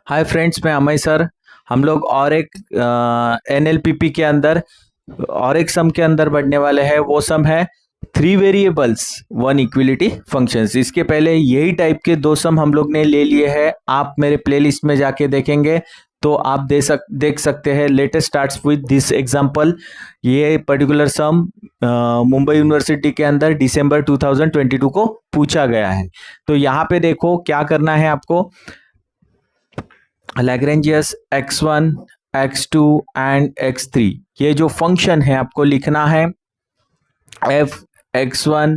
Hi friends, मैं Amay sir. हम लोग और एक एनएलपीपी के अंदर और एक सम के अंदर बढ़ने वाले हैं। वो सम है three variables one equality functions. इसके पहले यही टाइप के दो सम हम लोग ने ले लिए हैं। आप मेरे प्लेलिस्ट में जाके देखेंगे तो आप देख सकते हैं। Latest starts with this example. ये पर्टिकुलर सम मुंबई यूनिवर्सिटी के अंदर दिसंबर 2022 को पूछा गया है। तो यहाँ पे देखो क्या करना है आपको। लैग्रेंजियस x1, x2 एंड x3, ये जो फंक्शन है आपको लिखना है f x1,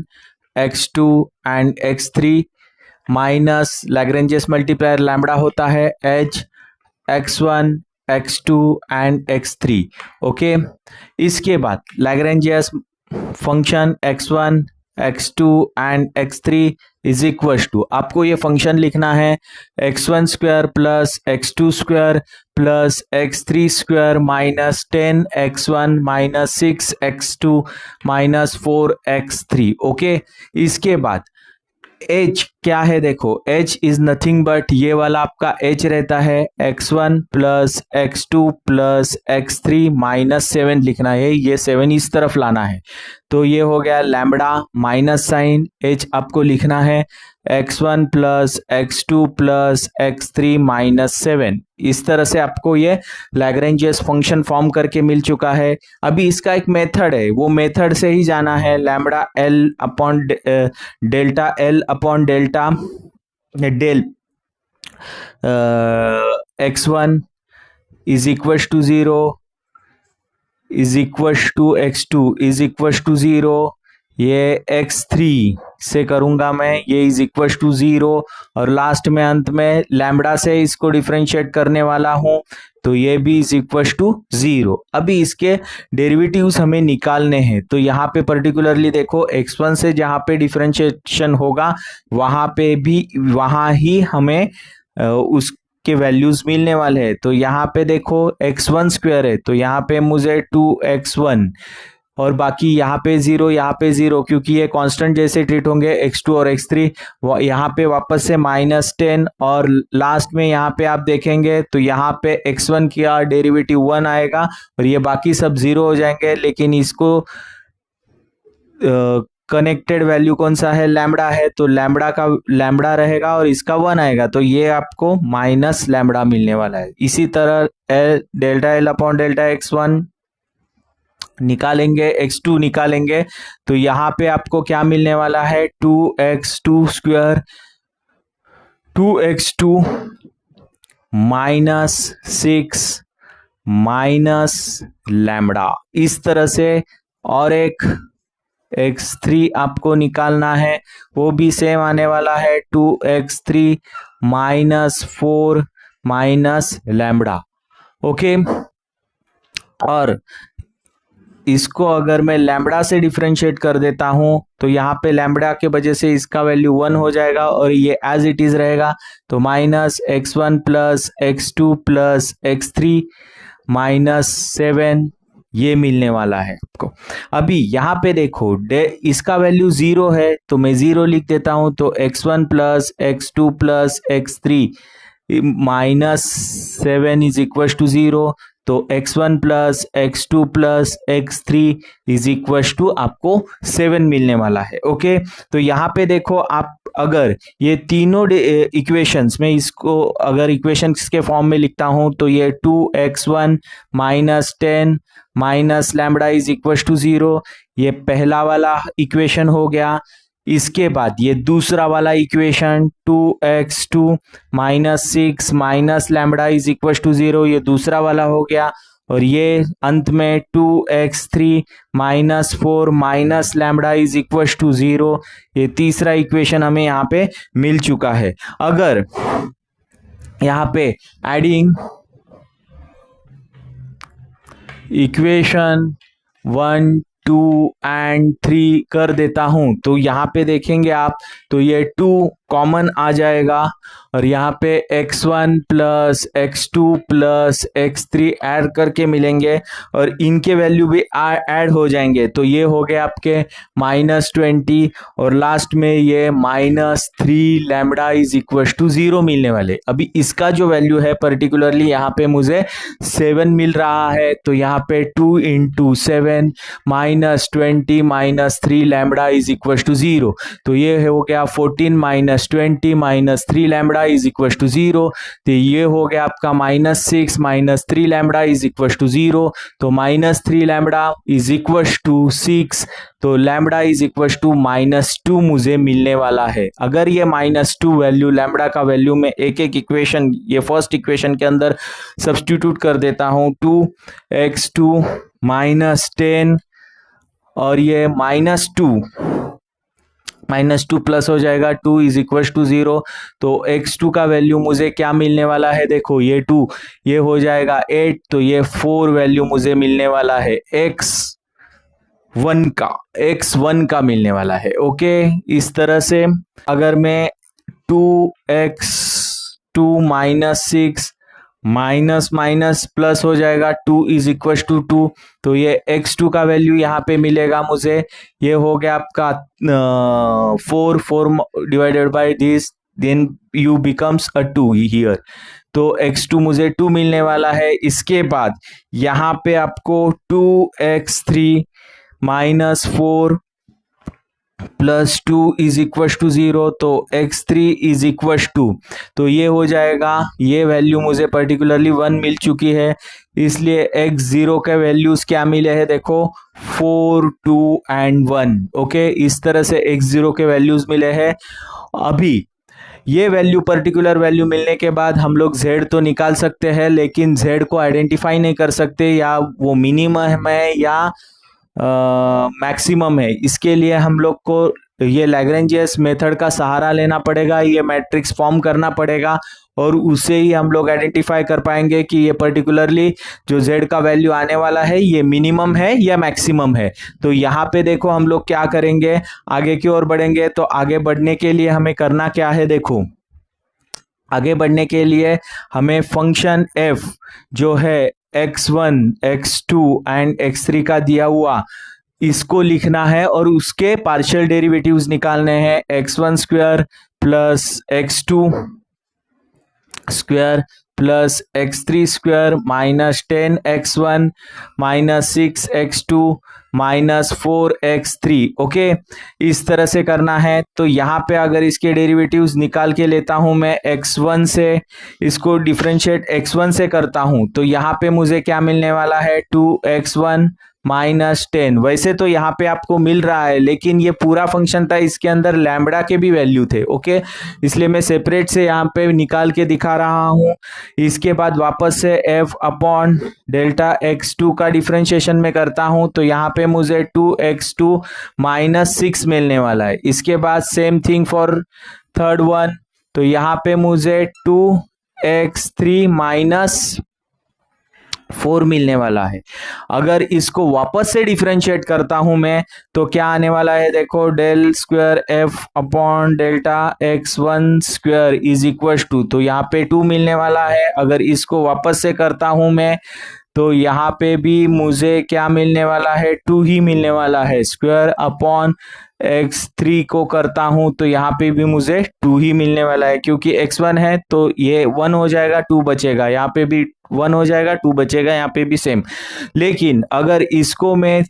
x2 and x3 minus Lagrangian's multiplier lambda होता है h x1, x2 and x3। Okay, इसके बाद Lagrangian's function x1, x2 and x3 is equal to, आपको ये फंक्शन लिखना है x1 square plus x2 square plus x3 square minus 10x1 minus 6x2 minus 4x3। Okay, इसके बाद h क्या है देखो, h इज नथिंग बट ये वाला आपका h रहता है x1 plus x2 plus x3 minus 7 लिखना है। ये 7 इस तरफ लाना है तो ये हो गया लैम्बडा माइनस साइन h आपको लिखना है x1 plus x2 plus x3 minus 7। इस तरह से आपको ये लैग्रेंजियस फंक्शन फॉर्म करके मिल चुका है। अभी इसका एक मेथड है, वो मेथड से ही जाना है। Lambda L upon delta L upon delta del x1 is equal to 0 is equal to x2 is equal to 0। ये x3 से करूंगा मैं, ये इज इक्वल टू 0 और लास्ट में अंत में लैम्बडा से इसको डिफरेंशिएट करने वाला हूं तो ये भी इज इक्वल टू 0। अभी इसके डेरिवेटिव्स हमें निकालने हैं तो यहाँ पे पर्टिकुलरली देखो x1 से जहाँ पे डिफरेंशिएशन होगा वहां पे भी वहां ही हमें उस के वैल्यूज मिलने वाले हैं। तो यहाँ पे देखो x1 स्क्वायर है तो यहाँ पे मुझे 2x1 और बाकी यहाँ पे 0 यहाँ पे 0, क्योंकि ये कांस्टेंट जैसे ट्रीट होंगे x2 और x3। यहाँ पे वापस से माइनस 10 और लास्ट में यहाँ पे आप देखेंगे तो यहाँ पे x1 का डेरिवेटिव 1 आएगा और ये बाकी सब 0 हो जाएंगे। लेकिन इसको कनेक्टेड वैल्यू कौन सा है, लैम्बडा है, तो लैम्बडा का लैम्बडा रहेगा और इसका 1 आएगा तो ये आपको माइनस लैम्बडा मिलने वाला है। इसी तरह delta L upon delta x1 निकालेंगे, x2 निकालेंगे तो यहाँ पे आपको क्या मिलने वाला है 2x2 square 2x2 minus 6 minus lambda. इस तरह से और एक x3 आपको निकालना है, वो भी सेम आने वाला है 2x3 minus 4 minus lambda. Okay, और इसको अगर मैं लैम्बडा से डिफरेंशिएट कर देता हूं तो यहाँ पे लैम्बडा के वजह से इसका वैल्यू 1 हो जाएगा और ये एज इट इज रहेगा तो minus x1 plus x2 plus x3 minus 7 ये मिलने वाला है आपको। अभी यहाँ पे देखो इसका वैल्यू 0 है तो मैं 0 लिख देता हूं तो x1 plus x2 plus x3 minus 7 is equal to 0 तो x1 plus x2 plus x3 is equal to आपको 7 मिलने वाला है। ओके, तो यहाँ पे देखो आप अगर ये तीनों इक्वेशंस में इसको अगर इक्वेशंस के फॉर्म में लिखता हूं तो ये 2x1 minus 10 minus lambda is equal to 0, ये पहला वाला इक्वेशन हो गया। इसके बाद ये दूसरा वाला equation 2x2 minus 6 minus lambda is equal to 0, ये दूसरा वाला हो गया। और ये अंत में 2x3 minus 4 minus lambda is equal to 0, ये तीसरा इक्वेशन हमें यहाँ पे मिल चुका है। अगर यहाँ पे एडिंग इक्वेशन 1 2 एंड 3 कर देता हूं तो यहाँ पे देखेंगे आप तो ये 2 कॉमन आ जाएगा और यहाँ पे x1 plus x2 plus x3 add करके मिलेंगे और इनके वैल्यू भी ऐड हो जाएंगे। तो ये हो गए आपके -20 और लास्ट में ये -3 लैम्बडा इज इक्वल टू 0 मिलने वाले। अभी इसका जो वैल्यू है पर्टिकुलरली यहाँ पे मुझे 7 मिल रहा है, तो यहाँ पे 2 into 7 -20 -3 lambda is equal to 0। तो ये हो गया 14 -20 -3 लैम्बडा इज इक्वल टू 0। तो ये हो गया आपका -6 -3 लैम्बडा इज इक्वल टू 0। तो -3 लैम्बडा इज इक्वल टू 6। तो लैम्बडा इज इक्वल टू -2 मुझे मिलने वाला है। अगर ये -2 वैल्यू लैम्बडा का वैल्यू में एक एक इक्वेशन, ये फर्स्ट इक्वेशन के अंदर सब्स्टिट्यूट कर देता हूं, 2x2 -10 और ये -2 प्लस हो जाएगा 2 इज इक्वल टू 0। तो x2 का वैल्यू मुझे क्या मिलने वाला है, देखो ये 2 ये हो जाएगा 8, तो ये 4 वैल्यू मुझे मिलने वाला है x1 का मिलने वाला है। ओके, इस तरह से अगर मैं 2x2 -6 माइनस माइनस प्लस हो जाएगा 2 इज इक्वल टू 2, तो ये x2 का वैल्यू यहाँ पे मिलेगा मुझे, ये हो गया आपका 4 divided by this, then u becomes a 2 here. तो x2 मुझे 2 मिलने वाला है। इसके बाद यहाँ पे आपको 2x3 -4 plus 2 is equal to 0, तो x3 इज इक्वल टू, तो ये हो जाएगा, ये वैल्यू मुझे पर्टिकुलरली 1 मिल चुकी है, इसलिए x0 के वैल्यूज क्या मिले हैं, देखो 4 2 एंड 1। ओके, इस तरह से x0 के वैल्यूज मिले हैं। अभी ये वैल्यू पर्टिकुलर वैल्यू मिलने के बाद हम लोग z तो निकाल सकते हैं, लेकिन z को आइडेंटिफाई नहीं कर सकते, या वो मिनिमम है या मैक्सिमम है। इसके लिए हम लोग को ये लैग्रेंजियस मेथड का सहारा लेना पड़ेगा, ये मैट्रिक्स फॉर्म करना पड़ेगा और उसे ही हम लोग आइडेंटिफाई कर पाएंगे कि ये पर्टिकुलरली जो z का वैल्यू आने वाला है ये मिनिमम है या मैक्सिमम है। तो यहाँ पे देखो हम लोग क्या करेंगे, आगे की ओर बढ़ेंगे। तो आगे बढ़ने के लिए हमें करना क्या है, देखो आगे बढ़ने के लिए हमें फंक्शन f जो है x1 x2 एंड x3 का दिया हुआ, इसको लिखना है और उसके पार्शियल डेरिवेटिव्स निकालने हैं। x1 square plus x2 square plus x3 square -10x1 -6x2 -4x3। Okay, इस तरह से करना है। तो यहाँ पे अगर इसके डेरिवेटिव्स निकाल के लेता हूँ मैं x1 से, इसको डिफरेंशिएट x1 से करता हूँ, तो यहाँ पे मुझे क्या मिलने वाला है, 2x1 -10। वैसे तो यहाँ पे आपको मिल रहा है, लेकिन ये पूरा फंक्शन था, इसके अंदर लैम्बडा के भी वैल्यू थे। ओके, इसलिए मैं सेपरेट से यहाँ पे निकाल के दिखा रहा हूँ। इसके बाद वापस से f अपॉन डेल्टा x2 का डिफरेंशिएशन में करता हूँ, तो यहाँ पे मुझे 2x2 -6 मिलने वाला है। इसके बाद same thing for third one, तो यहाँ पे मुझे 2x3 -4 मिलने वाला है। अगर इसको वापस से डिफरेंशिएट करता हूं मैं, तो क्या आने वाला है, देखो del square f upon delta x1 square is equal to, तो यहाँ पे 2 मिलने वाला है। अगर इसको वापस से करता हूं मैं, तो यहाँ पे भी मुझे क्या मिलने वाला है, 2 ही मिलने वाला है। स्क्वायर अपॉन x3 को करता हूं, तो यहाँ पे भी मुझे 2 ही मिलने वाला है, क्योंकि x1 है तो ये 1 हो जाएगा, 2 बचेगा, यहाँ पे भी 1 हो जाएगा, 2 बचेगा, यहाँ पे भी सेम। लेकिन अगर इसको मैं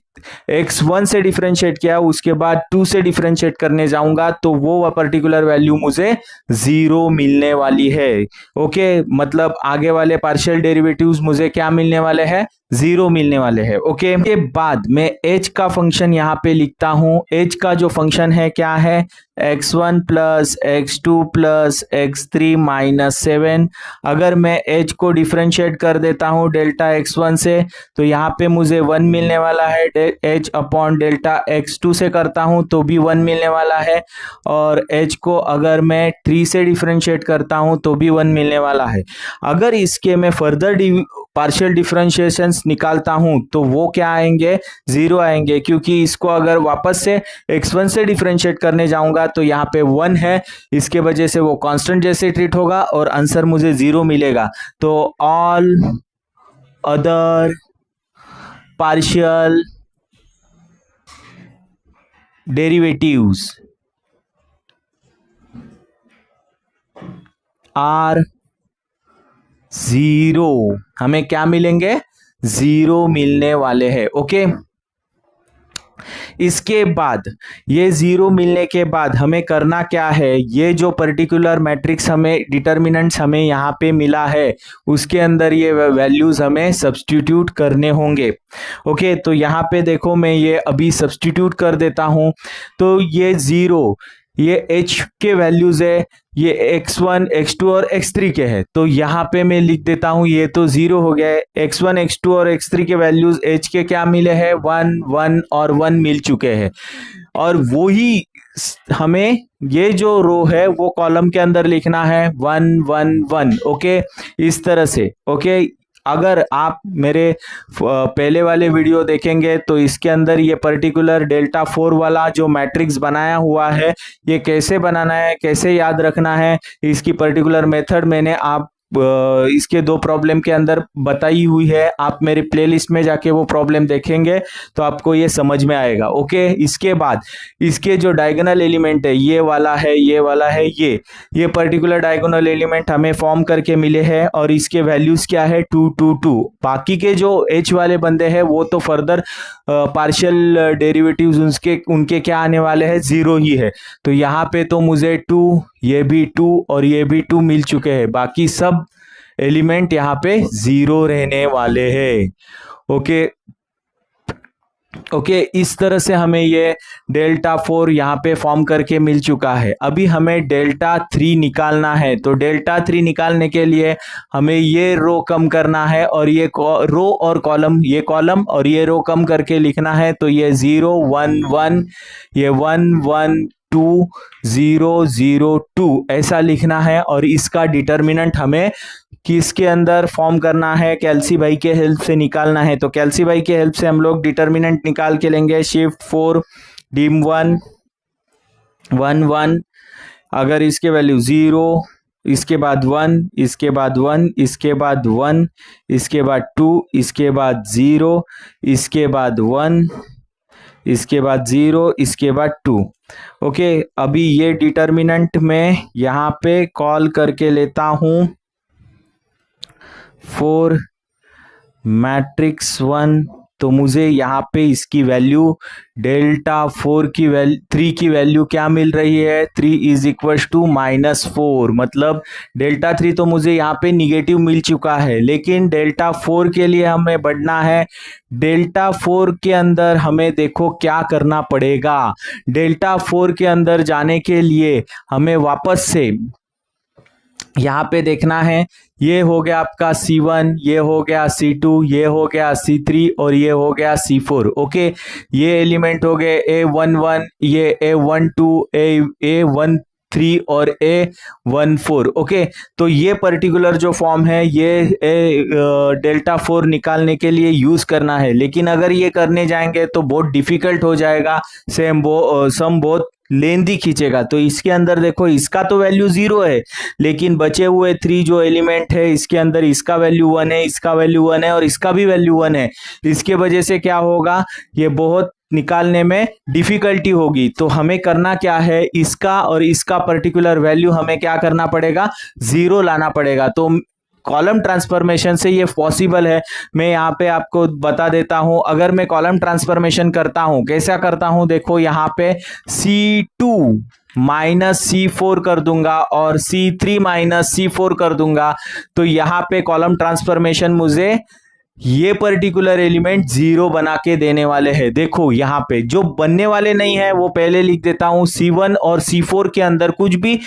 x1 से डिफरेंशिएट किया, उसके बाद 2 से डिफरेंशिएट करने जाऊंगा, तो वो पर्टिकुलर वैल्यू मुझे 0 मिलने वाली है। ओके, मतलब आगे वाले पार्शियल डेरिवेटिव्स मुझे क्या मिलने वाले हैं, 0 मिलने वाले हैं। ओके, के बाद मैं h का फंक्शन यहाँ पे लिखता हूँ। h का जो फंक्शन है क्या है, x1 plus x2 plus x3 -7। अगर मैं h को डिफरेंशिएट कर देता हूँ डेल्टा x1 से, तो यहाँ पे मुझे 1 मिलने वाला है। h अपॉन डेल्टा x2 से करता हूँ तो भी 1 मिलने वाला है, और h को अगर मैं 3 से डिफरेंशिएट करता हूँ तो भी 1 मिलने वाला है। अगर इसके मैं फर्दर पार्शियल डिफरेंशिएशंस निकालता हूं तो वो क्या आएंगे, 0 आएंगे, क्योंकि इसको अगर वापस से x1 से डिफरेंशिएट करने जाऊंगा तो यहाँ पे 1 है, इसके वजह से वो कांस्टेंट जैसे ट्रीट होगा और आंसर मुझे 0 मिलेगा। तो all other partial derivatives are 0, हमें क्या मिलेंगे, 0 मिलने वाले हैं। ओके, इसके बाद ये 0 मिलने के बाद हमें करना क्या है, ये जो पर्टिकुलर मैट्रिक्स हमें डिटर्मिनेंट्स हमें यहाँ पे मिला है उसके अंदर ये वैल्यूज हमें सब्स्टिट्यूट करने होंगे। ओके, तो यहाँ पे देखो मैं ये अभी सब्स्टिट्यूट कर देता हूँ। तो ये 0 ये h के वैल्यूज है, ये x1 x2 और x3 के है, तो यहाँ पे मैं लिख देता हूँ ये तो 0 हो गया है। x1 x2 और x3 के वैल्यूज h के क्या मिले हैं, 1 1 और 1 मिल चुके हैं, और वो ही हमें ये जो रो है वो कॉलम के अंदर लिखना है 1 1 1। ओके, इस तरह से। ओके, अगर आप मेरे पहले वाले वीडियो देखेंगे तो इसके अंदर ये पर्टिकुलर डेल्टा 4 वाला जो मैट्रिक्स बनाया हुआ है, ये कैसे बनाना है, कैसे याद रखना है, इसकी पर्टिकुलर मेथड मैंने आप इसके 2 प्रॉब्लम के अंदर बताई हुई है। आप मेरे प्लेलिस्ट में जाके वो प्रॉब्लम देखेंगे तो आपको ये समझ में आएगा। ओके, इसके बाद इसके जो डायगोनल एलिमेंट है, ये वाला है, ये वाला है, ये पर्टिकुलर डायगोनल एलिमेंट हमें फॉर्म करके मिले हैं और इसके वैल्यूज क्या है, 2 2 2। बाकी के जो h वाले बंदे हैं वो तो फर्दर पार्शियल डेरिवेटिव्स उनके क्या आने वाले हैं, 0 ही है। तो यहाँ पे तो मुझे 2, ये भी 2 और ये भी 2 मिल चुके हैं, बाकी सब एलिमेंट यहाँ पे 0 रहने वाले हैं। ओके ओके, इस तरह से हमें ये डेल्टा 4 यहाँ पे फॉर्म करके मिल चुका है। अभी हमें डेल्टा 3 निकालना है, तो डेल्टा 3 निकालने के लिए हमें ये रो कम करना है और ये रो और कॉलम, ये कॉलम और ये रो कम करके लिखना है। तो ये 0 1 1, ये 1 1 2 0 0 2 ऐसा लिखना है, और इसका डिटर्मिनेंट हमें किसके अंदर फॉर्म करना है, कैल्सी भाई के हेल्प से निकालना है। तो कैल्सी भाई के हेल्प से हम लोग डिटर्मिनेंट निकाल के लेंगे, शिफ्ट 4 डिम 1 1 1, अगर इसके वैल्यू 0, इसके बाद 1, इसके बाद 1, इसके बाद 1, इसके बाद 2, इसके बाद 0, इसके बाद 1, इसके बाद 0, इसके बाद 2। ओके, अभी ये डिटर्मिनेंट में यहाँ पे कॉल करके लेता हूं 4 मैट्रिक्स 1, तो मुझे यहाँ पे इसकी वैल्यू डेल्टा 4 की वैल्यू 3 की वैल्यू क्या मिल रही है, 3 इज इक्वल टू -4। मतलब डेल्टा 3 तो मुझे यहाँ पे निगेटिव मिल चुका है, लेकिन डेल्टा 4 के लिए हमें बढ़ना है। डेल्टा 4 के अंदर हमें देखो क्या करना पड़ेगा। डेल्टा 4 के अंदर जाने के लिए हमें वापस से यहाँ पे देखना है, ये हो गया आपका C1, ये हो गया C2, ये हो गया C3 और ये हो गया C4। ओके, ये एलिमेंट हो गए A11, ये A12, A13 और A14। ओके, तो ये पर्टिकुलर जो फॉर्म है ये डेल्टा 4 निकालने के लिए यूज करना है, लेकिन अगर ये करने जाएंगे तो बहुत डिफिकल्ट हो जाएगा, सम बहुत लेंदी खींचेगा। तो इसके अंदर देखो, इसका तो वैल्यू 0 है, लेकिन बचे हुए 3 जो एलिमेंट है इसके अंदर इसका वैल्यू 1 है, इसका वैल्यू 1 है और इसका भी वैल्यू 1 है। इसके वजह से क्या होगा, ये बहुत निकालने में डिफिकल्टी होगी। तो हमें करना क्या है, इसका और इसका पर्टिकुलर वैल्यू हमें क्या करना पड़ेगा, 0 लाना पड़ेगा। तो कॉलम ट्रांसफॉर्मेशन से ये पॉसिबल है। मैं यहाँ पे आपको बता देता हूं, अगर मैं कॉलम ट्रांसफॉर्मेशन करता हूं, कैसा करता हूं, देखो यहाँ पे C2 माइनस C4 कर दूंगा और C3 माइनस C4 कर दूंगा, तो यहाँ पे कॉलम ट्रांसफॉर्मेशन मुझे ये पर्टिकुलर एलिमेंट 0 बना के देने वाले हैं। देखो यहाँ पे जो बनने वाले नहीं है वो पहले लिख देता हूं, C1 और C4 के अंदर कुछ भी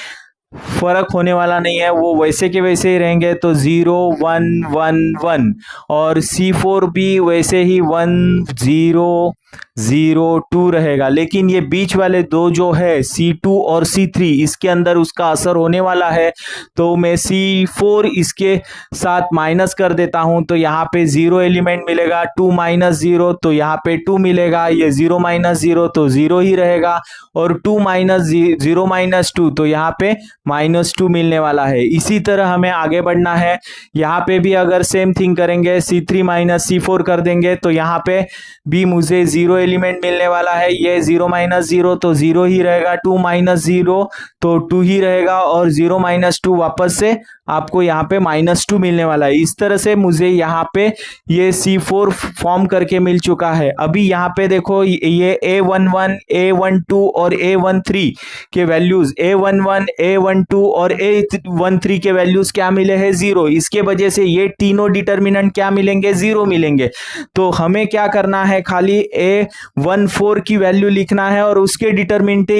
फर्क होने वाला नहीं है, वो वैसे के वैसे ही रहेंगे। तो 0 1 1 1 और C4 भी वैसे ही 1 0 0.02 रहेगा। लेकिन ये बीच वाले दो जो है C2 और C3 इसके अंदर उसका असर होने वाला है, तो मैं C4 इसके साथ माइनस कर देता हूं, तो यहाँ पे 0 एलिमेंट मिलेगा। 2 माइनस 0 तो यहाँ पे 2 मिलेगा। ये 0 माइनस 0 तो 0 ही रहेगा, और 2 माइनस 0 माइनस 2 तो यहाँ पे -2 मिलने वाला है। इसी तरह हमें आगे बढ़ना है। यहाँ पे भी अगर सेम थिंग करेंगे, C3 माइनस C4 कर देंगे, तो यहाँ पे भी मुझे 0 एलिमेंट मिलने वाला है। ये 0 माइनस 0 तो 0 ही रहेगा, 2 माइनस 0 तो 2 ही रहेगा, और 0 माइनस 2 वापस से आपको यहाँ पे -2 मिलने वाला है। इस तरह से मुझे यहाँ पे ये C4 फॉर्म करके मिल चुका है। अभी यहाँ पे देखो, ये A11, A12 और A13 के वैल्यूज, A11, A12 और A13 के वैल्यूज क्या मिले हैं? 0। इसके वजह से ये तीनों डिटर्मिनेंट क्या मिलेंगे? 0 मिलेंगे। तो हमें क्या करना है? खाली A14 की वैल्यू लिखना है और उसके डिटर्मिनेंट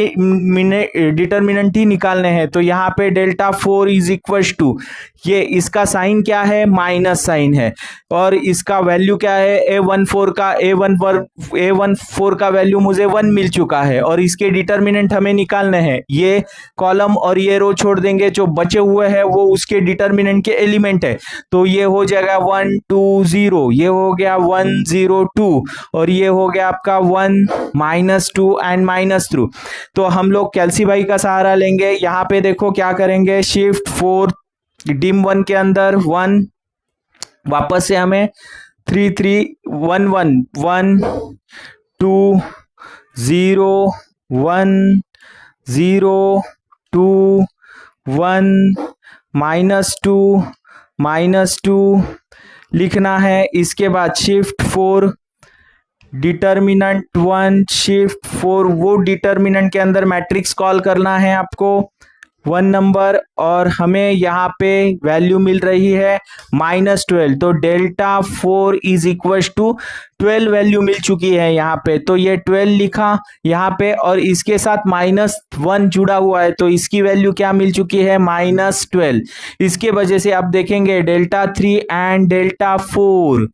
ही निकालने हैं। तो यहाँ पे डेल्टा 4 इज इक्वल टू, ये इसका साइन क्या है? माइनस साइन है। और इसका वैल्यू क्या है? A14 का वैल्यू मुझे 1 मिल चुका है, और इसके डिटर्मिनेंट हमें निकालने हैं। ये कॉलम और ये रो छोड़ देंगे, जो बचे हुए हैं वो उसके डिटर्मिनेंट के एलिमेंट है। तो ये हो जाएगा 1 2 0, ये हो गया 1 0 2, और ये हो गया आपका 1 -2 एंड -2। तो हम लोग कैल्सी भाई का सहारा लेंगे। यहाँ पे देखो क्या करेंगे, शिफ्ट 4 डिम 1 के अंदर 1, वापस से हमें 3 3 1 1 1 2 0 1 0 2 1 -2 लिखना है। इसके बाद शिफ्ट 4 डिटर्मिनेंट 1, शिफ्ट 4 वो डिटर्मिनेंट के अंदर मैट्रिक्स कॉल करना है आपको 1 नंबर, और हमें यहाँ पे वैल्यू मिल रही है -12। तो delta 4 is equal to 12 value मिल चुकी है यहाँ पे। तो ये 12 लिखा यहाँ पे, और इसके साथ -1 जुड़ा हुआ है, तो इसकी वैल्यू क्या मिल चुकी है? -12। इसके वजह से आप देखेंगे delta 3 and delta 4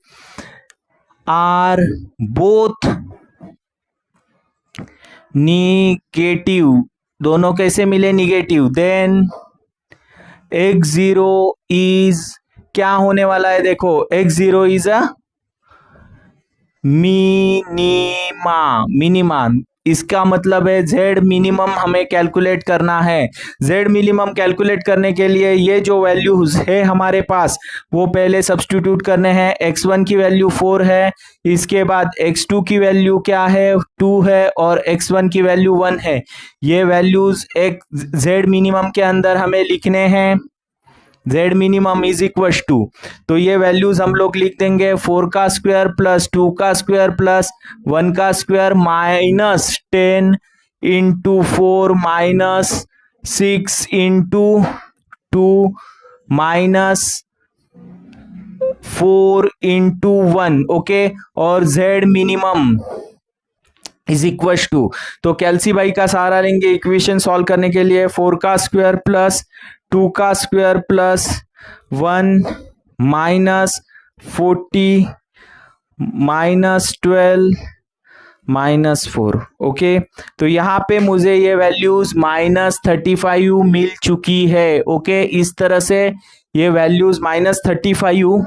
are both negative. दोनों कैसे मिले? निगेटिव। देन x0 इज क्या होने वाला है? देखो, x0 इज अ मिनिमा। इसका मतलब है z मिनिमम हमें कैलकुलेट करना है। z मिनिमम कैलकुलेट करने के लिए ये जो वैल्यूज है हमारे पास, वो पहले सब्स्टिट्यूट करने हैं। x1 की वैल्यू 4 है, इसके बाद x2 की वैल्यू क्या है? 2 है, और x1 की वैल्यू 1 है। ये वैल्यूज एक z मिनिमम के अंदर हमें लिखने हैं। z minimum is equal to, तो ये वैल्यूज हम लोग लिख देंगे 4 का स्क्वायर प्लस 2 का स्क्वायर प्लस 1 का square -10 into 4 -6 into 2 -4 into 1। Okay, और z minimum is equal to, तो कैल्सी भाई का सहारा लेंगे इक्वेशन सॉल्व करने के लिए। 4 का स्क्वायर प्लस 2 का स्क्वायर प्लस 1 -40 -12 -4। ओके, तो यहाँ पे मुझे ये वैल्यूज -35 मिल चुकी है। ओके, इस तरह से ये वैल्यूज -35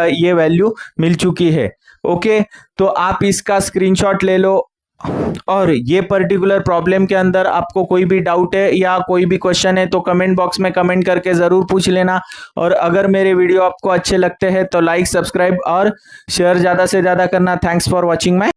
ये वैल्यू मिल चुकी है। ओके, तो आप इसका स्क्रीनशॉट ले लो, और ये पर्टिकुलर प्रॉब्लम के अंदर आपको कोई भी डाउट है या कोई भी क्वेश्चन है तो कमेंट बॉक्स में कमेंट करके ज़रूर पूछ लेना। और अगर मेरे वीडियो आपको अच्छे लगते हैं तो लाइक, सब्सक्राइब और शेयर ज़्यादा से ज़्यादा करना। Thanks for watching my